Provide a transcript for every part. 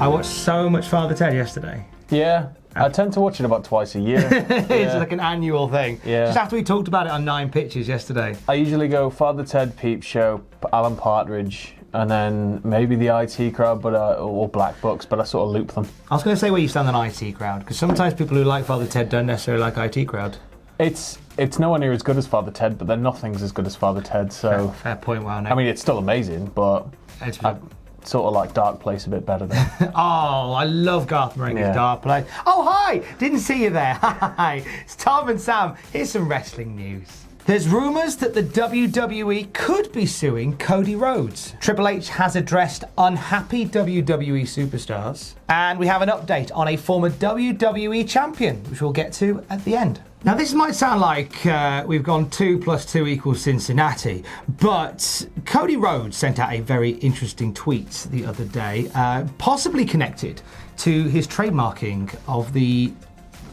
I watched so much Father Ted yesterday. Yeah, I tend to watch it about twice a year. It's like an annual thing. Yeah. Just after we talked about it on 9 Pitches yesterday. I usually go Father Ted, Peep Show, Alan Partridge, and then maybe the IT Crowd, but or Black Books, but I sort of loop them. I was going to say where you stand on IT Crowd, because sometimes people who like Father Ted don't necessarily like IT Crowd. It's nowhere near as good as Father Ted, but then nothing's as good as Father Ted, so... Fair point, well, no. I mean, it's still amazing, but I sort of like Dark Place a bit better than. Oh, I love Garth Marenghi's Dark Place. Oh, hi! Didn't see you there. Hi! It's Tom and Sam. Here's some wrestling news. There's rumours that the WWE could be suing Cody Rhodes. Triple H has addressed unhappy WWE superstars. And we have an update on a former WWE champion, which we'll get to at the end. Now, this might sound like we've gone 2 + 2 = Cincinnati, but Cody Rhodes sent out a very interesting tweet the other day, possibly connected to his trademarking of the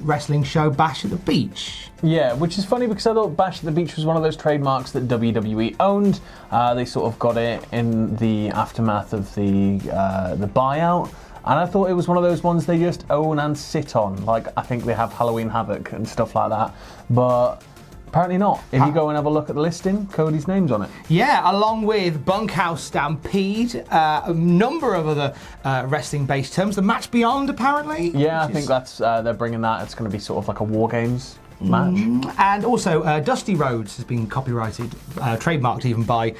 wrestling show Bash at the Beach. Yeah, which is funny because I thought Bash at the Beach was one of those trademarks that WWE owned. They sort of got it in the aftermath of the buyout. And I thought it was one of those ones they just own and sit on. Like, I think they have Halloween Havoc and stuff like that. But apparently not. If you go and have a look at the listing, Cody's name's on it. Yeah, along with Bunkhouse Stampede, a number of other wrestling-based terms. The Match Beyond, apparently. Yeah, I think that's they're bringing that. It's going to be sort of like a War Games match. And also, Dusty Rhodes has been copyrighted, trademarked even by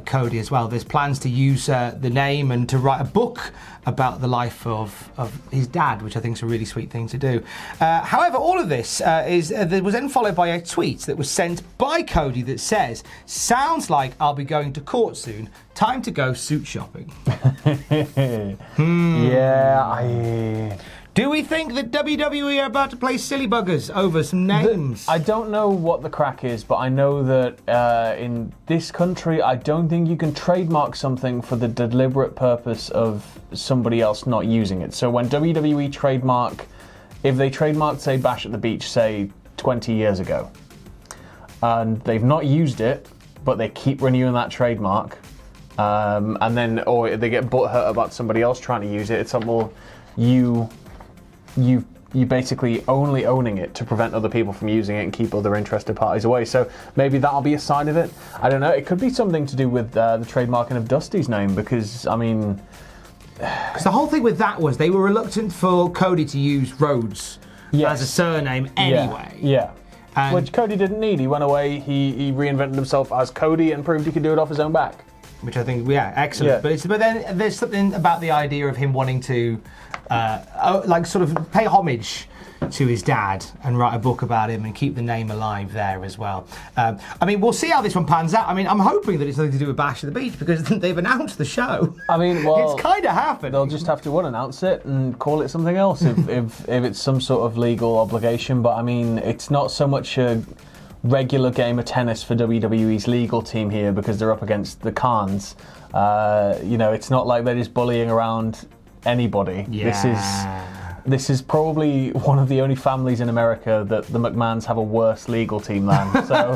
Cody as well. There's plans to use the name and to write a book about the life of his dad, which I think is a really sweet thing to do. However, all of this was then followed by a tweet that was sent by Cody that says, "Sounds like I'll be going to court soon. Time to go suit shopping." Yeah, Do we think that WWE are about to play silly buggers over some names? I don't know what the crack is, but I know that in this country, I don't think you can trademark something for the deliberate purpose of somebody else not using it. So when WWE trademark, if they trademarked, say, Bash at the Beach, say, 20 years ago, and they've not used it, but they keep renewing that trademark, and then, or they get butthurt about somebody else trying to use it, it's like, well, you basically only owning it to prevent other people from using it and keep other interested parties away. So maybe that'll be a sign of it. I don't know. It could be something to do with the trademarking of Dusty's name because, I mean... Because the whole thing with that was they were reluctant for Cody to use Rhodes as a surname anyway. Yeah. Which Cody didn't need. He went away, he reinvented himself as Cody and proved he could do it off his own back. Which I think, excellent. Yeah. But then there's something about the idea of him wanting to, sort of pay homage to his dad and write a book about him and keep the name alive there as well. I mean, we'll see how this one pans out. I mean, I'm hoping that it's nothing to do with Bash at the Beach because they've announced the show. I mean, well, it's kind of happened. They'll just have to announce it and call it something else if it's some sort of legal obligation. But I mean, it's not so much a regular game of tennis for WWE's legal team here because they're up against the Khans. It's not like they're just bullying around anybody. Yeah. This is probably one of the only families in America that the McMahons have a worse legal team than. So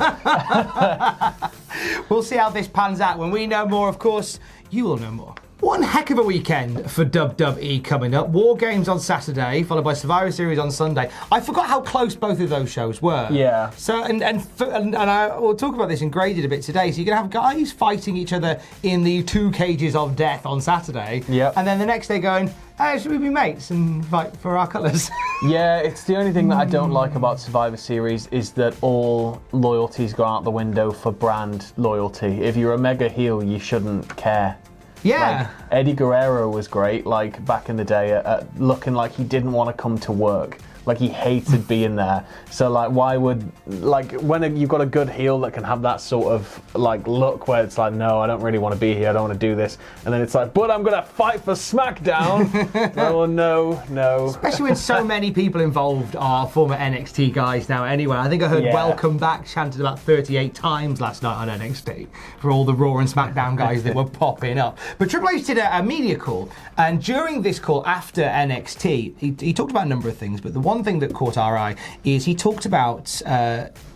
we'll see how this pans out. When we know more, of course, you will know more. One heck of a weekend for WWE coming up. War Games on Saturday, followed by Survivor Series on Sunday. I forgot how close both of those shows were. Yeah. So and I will talk about this in graded a bit today. So you're gonna have guys fighting each other in the 2 cages of death on Saturday. Yeah. And then the next day going, hey, should we be mates and fight for our colours? Yeah, it's the only thing that I don't like about Survivor Series is that all loyalties go out the window for brand loyalty. If you're a mega heel, you shouldn't care. Yeah. Like, Eddie Guerrero was great, like, back in the day, looking like he didn't want to come to work. Like, he hated being there. So, like, why would... Like, when you've got a good heel that can have that sort of, like, look where it's like, no, I don't really want to be here, I don't want to do this. And then it's like, but I'm going to fight for SmackDown. Oh, no. Especially when so many people involved are former NXT guys now anyway. I think I heard Welcome Back chanted about 38 times last night on NXT for all the Raw and SmackDown guys that were popping up. But Triple H did a media call, and during this call after NXT, he talked about a number of things, but the one thing that caught our eye is he talked about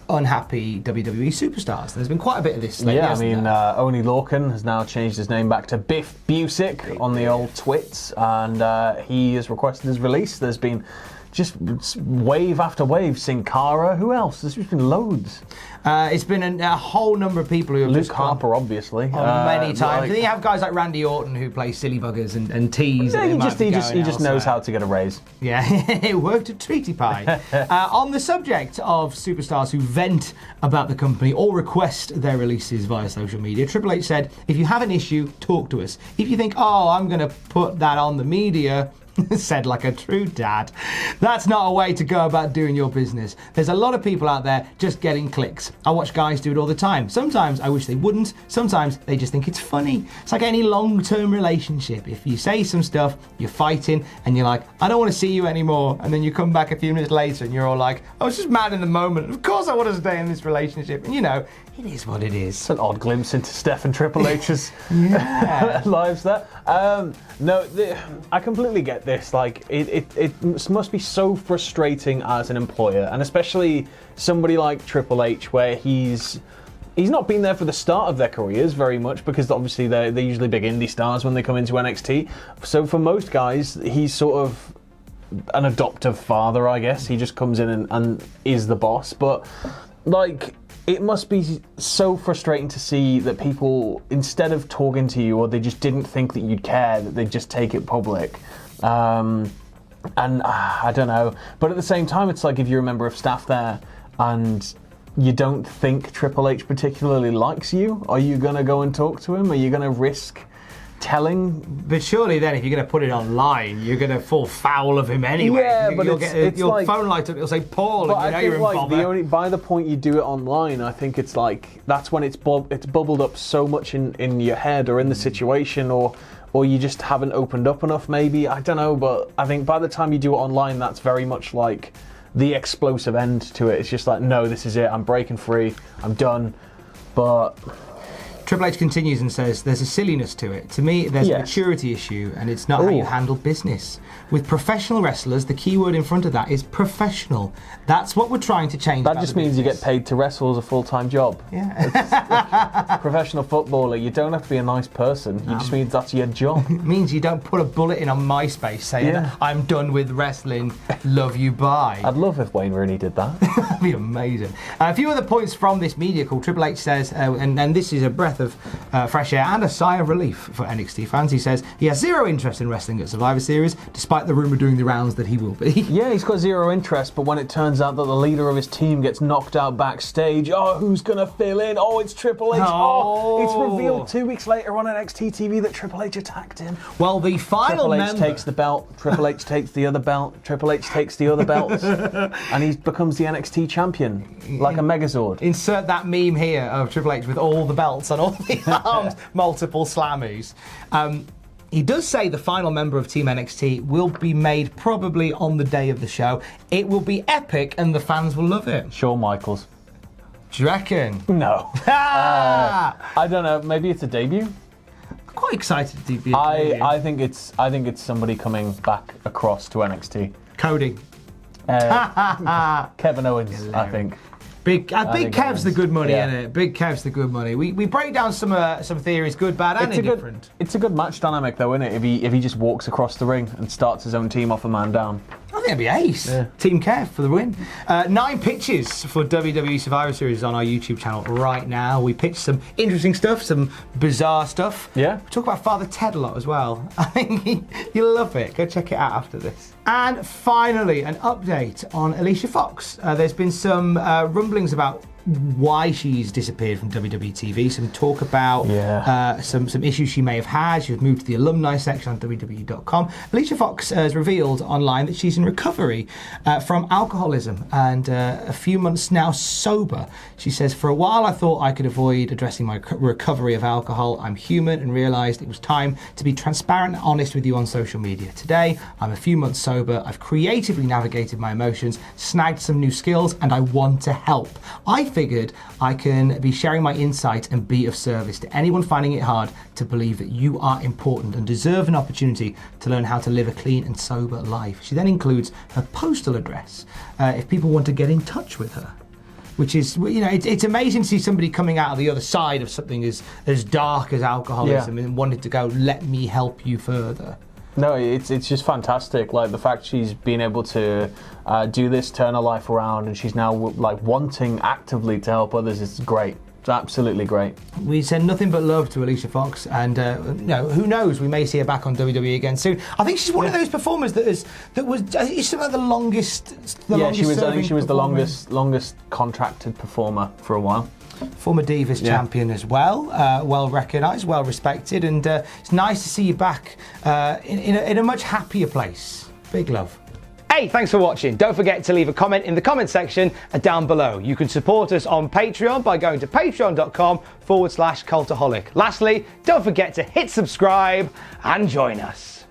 unhappy WWE superstars. There's been quite a bit of this lately. Yeah, I mean, Oney Lorcan has now changed his name back to Biff Busick on the old twits, and he has requested his release. There's been just wave after wave. Sin Cara, who else? There's just been loads. It's been a whole number of people who have Luke just Harper, obviously. many times. And you have guys like Randy Orton who play silly buggers and tease. Yeah, he just knows how to get a raise. Yeah, it worked at Treaty Pie. On the subject of superstars who vent about the company or request their releases via social media, Triple H said, if you have an issue, talk to us. If you think, oh, I'm going to put that on the media, said like a true dad, that's not a way to go about doing your business. There's a lot of people out there just getting clicks. I watch guys do it all the time. Sometimes I wish they wouldn't. Sometimes they just think it's funny. It's like any long-term relationship. If you say some stuff, you're fighting and you're like, I don't want to see you anymore, and then you come back a few minutes later and you're all like, I was just mad in the moment. Of course I want to stay in this relationship. And you know, it is what it is. It's an odd glimpse into Steph and Triple H's lives there. I completely get this. Like, it must be so frustrating as an employer, and especially somebody like Triple H, where he's not been there for the start of their careers very much, because obviously they're usually big indie stars when they come into NXT. So for most guys, he's sort of an adoptive father, I guess. He just comes in and is the boss. But like, it must be so frustrating to see that people, instead of talking to you, or they just didn't think that you'd care, that they just take it public. And I don't know. But at the same time, it's like, if you're a member of staff there and you don't think Triple H particularly likes you, are you going to go and talk to him? Are you going to risk telling? But surely then, if you're going to put it online, you're going to fall foul of him anyway. Yeah, but it's your like, phone light up, it'll say Paul, but and you know you're in bother. By the point you do it online, I think it's like, that's when it's bubbled up so much in your head or in the situation, or you just haven't opened up enough, maybe. I don't know, but I think by the time you do it online, that's very much like the explosive end to it. It's just like, no, this is it, I'm breaking free, I'm done. But Triple H continues and says, there's a silliness to it. To me, there's a maturity issue, and it's not how you handle business. With professional wrestlers, the key word in front of that is professional. That's what we're trying to change. That just means you get paid to wrestle as a full-time job. Yeah. Professional footballer, you don't have to be a nice person. You just means that's your job. It means you don't put a bullet in on MySpace saying, I'm done with wrestling, love you, bye. I'd love if Wayne Rooney did that. That'd be amazing. A few other points from this media call. Triple H says, and this is a breath of fresh air and a sigh of relief for NXT fans. He says he has zero interest in wrestling at Survivor Series, despite the rumour doing the rounds that he will be. Yeah, he's got zero interest, but when it turns out that the leader of his team gets knocked out backstage, who's going to fill in? Oh, it's Triple H. It's revealed 2 weeks later on NXT TV that Triple H attacked him. Well, the final Triple H takes the belt, Triple H takes the other belt, Triple H takes the other belt, and he becomes the NXT champion, like a Megazord. Insert that meme here of Triple H with all the belts on all the arms, multiple slammies. He does say the final member of Team NXT will be made probably on the day of the show. It will be epic and the fans will love it. Shawn Michaels. Do you reckon? No. I don't know. Maybe it's a debut. I'm quite excited to be. I think it's somebody coming back across to NXT. Cody. Kevin Owens, I think. Big Kev's the good money, isn't it? Big Kev's the good money. We break down some theories, good, bad, and indifferent. It's a good match dynamic, though, isn't it? If he just walks across the ring and starts his own team off a man down. I think it'd be ace. Yeah. Team Kev for the win. 9 pitches for WWE Survivor Series on our YouTube channel right now. We pitched some interesting stuff, some bizarre stuff. Yeah. We talk about Father Ted a lot as well. I think you'll love it. Go check it out after this. And finally, an update on Alicia Fox. There's been some rumblings about why she's disappeared from WWE TV. Some talk about some issues she may have had. She was moved to the alumni section on WWE.com. Alicia Fox has revealed online that she's in recovery from alcoholism and a few months now sober. She says, for a while I thought I could avoid addressing my recovery of alcohol. I'm human and realised it was time to be transparent and honest with you on social media. Today, I'm a few months sober. I've creatively navigated my emotions, snagged some new skills, and I want to help. I figured I can be sharing my insight and be of service to anyone finding it hard to believe that you are important and deserve an opportunity to learn how to live a clean and sober life. She then includes her postal address if people want to get in touch with her. which is, you know, it's amazing to see somebody coming out of the other side of something as dark as alcoholism and wanted to go, let me help you further. No, it's just fantastic. Like the fact she's been able to do this, turn her life around, and she's now like wanting actively to help others. It's great. It's absolutely great. We send nothing but love to Alicia Fox, and you know, who knows? We may see her back on WWE again soon. I think she's one of those performers that was is something like the longest. I think she was the longest contracted performer for a while. Former Divas champion as well, well recognised, well respected, and it's nice to see you back in a much happier place. Big love. Hey, thanks for watching. Don't forget to leave a comment in the comment section down below. You can support us on Patreon by going to patreon.com/Cultaholic. Lastly, don't forget to hit subscribe and join us.